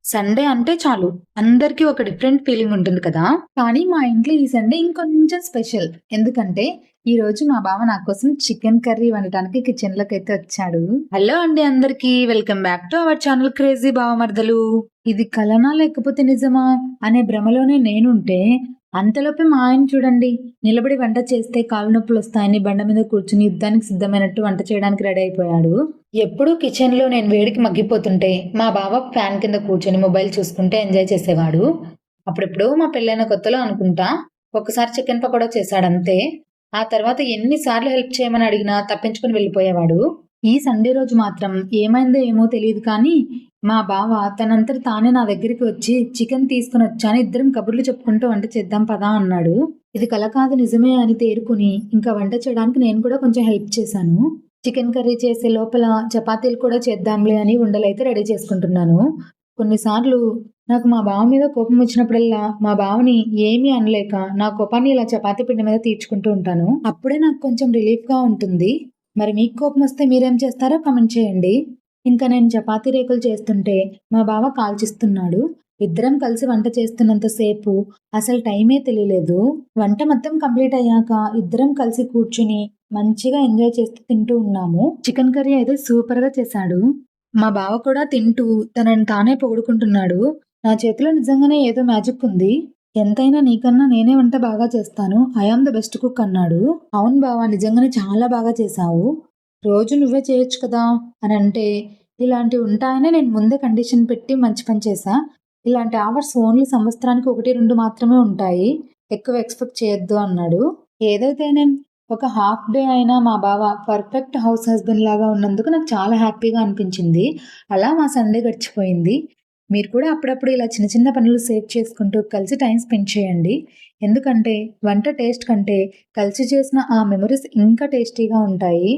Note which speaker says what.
Speaker 1: Sunday అంటే చాలు అందరికీ ఒక డిఫరెంట్ ఫీలింగ్ ఉంటుంది కదా! కానీ మా ఇంట్లో ఈ సండే ఇంకొంచెం స్పెషల్. ఎందుకంటే ఈరోజు మా బావ నా కోసం చికెన్ కర్రీ వండటానికి కిచెన్‌లోకైతే వచ్చాడు. హలో అండి అందరికీ. Welcome back to our channel crazy బావమరదలు. ఇది కలనా లేకపోతే నిజమా అనే భ్రమలోనే నేనుంటే, అంతలోపే మా ఆయన చూడండి నిలబడి వంట చేస్తే కాళ్ళు నొప్పులొస్తాయని బండ మీద కూర్చుని యుద్ధానికి సిద్ధమైనట్టు వంట చేయడానికి రెడీ అయిపోయాడు. ఎప్పుడూ కిచెన్‌లో నేను వేడికి మగ్గిపోతుంటే, మా బావ ఫ్యాన్ కింద కూర్చొని మొబైల్ చూసుకుంటే ఎంజాయ్ చేసేవాడు. అప్పుడెప్పుడో మా పెళ్ళైన కొత్తలో అనుకుంటా, ఒక్కసారి చికెన్ పకోడా చేశాడంతే. ఆ తర్వాత ఎన్ని సార్లు హెల్ప్ చేయమని అడిగినా తప్పించుకొని వెళ్ళిపోయేవాడు. ఈ సండే రోజు మాత్రం ఏమైందో ఏమో తెలీదు కానీ, మా బావ తనంతట తానే నా దగ్గరికి వచ్చి చికెన్ తీసుకొనొచ్చాను, ఇద్దరం కబుర్లు చెప్పుకుంటూ వంట చేద్దాం పదా అన్నాడు. ఇది కల కాదు నిజమే అని తేరుకొని, ఇంకా వంట చేయడానికి నేను కూడా కొంచెం హెల్ప్ చేశాను. చికెన్ కర్రీ చేసే లోపల చపాతీలు కూడా చేద్దాంలే అని ఉండలైతే రెడీ చేసుకుంటున్నాను. కొన్నిసార్లు నాకు మా బావ మీద కోపం వచ్చినప్పుడల్లా మా బావని ఏమీ అనలేక నా కోపాన్ని ఇలా చపాతీ పిండి మీద తీర్చుకుంటూ ఉంటాను. అప్పుడే నాకు కొంచెం రిలీఫ్‌గా ఉంటుంది. మరి మీకు కోపం వస్తే మీరేం చేస్తారో కామెంట్ చేయండి. ఇంకా నేను చపాతీ రేకులు చేస్తుంటే మా బావ కాల్చిస్తున్నాడు. ఇద్దరం కలిసి వంట చేస్తున్నంత సేపు అసలు టైమే తెలియలేదు. వంట మొత్తం కంప్లీట్ అయ్యాక ఇద్దరం కలిసి కూర్చుని మంచిగా ఎంజాయ్ చేస్తూ తింటూ ఉన్నాము. చికెన్ కర్రీ అయితే సూపర్‌గా చేశాడు. మా బావ కూడా తింటూ తనని తానే పొగుడుకుంటున్నాడు. నా చేతిలో నిజంగానే ఏదో మ్యాజిక్ ఉంది. ఎంతైనా నీకన్నా నేనే వంట బాగా చేస్తాను. I am the best cook అన్నాడు. అవును బావ నిజంగానే చాలా బాగా చేశావు. రోజు నువ్వే చేయొచ్చు కదా అనంటే, ఇలాంటివి ఉంటాయనే నేను ముందే కండిషన్ పెట్టి మంచి పని చేశా. ఇలాంటి ఆఫర్స్ ఓన్లీ సంవత్సరానికి 1, 2 మాత్రమే ఉంటాయి. ఎక్కువ ఎక్స్‌పెక్ట్ చేయొద్దు అన్నాడు. ఏదైతేనేం ఒక హాఫ్ డే అయినా మా బావ పర్ఫెక్ట్ హౌస్ హస్బెండ్ లాగా ఉన్నందుకు నాకు చాలా హ్యాపీగా అనిపించింది. అలా మా సండే గడిచిపోయింది. మీరు కూడా అప్పుడప్పుడు ఇలా చిన్న చిన్న పనులు సేవ్ చేసుకుంటూ కలిసి టైం స్పెండ్ చేయండి. ఎందుకంటే వంట టేస్ట్ కంటే కలిసి చేసిన ఆ మెమోరీస్ ఇంకా టేస్టీగా ఉంటాయి.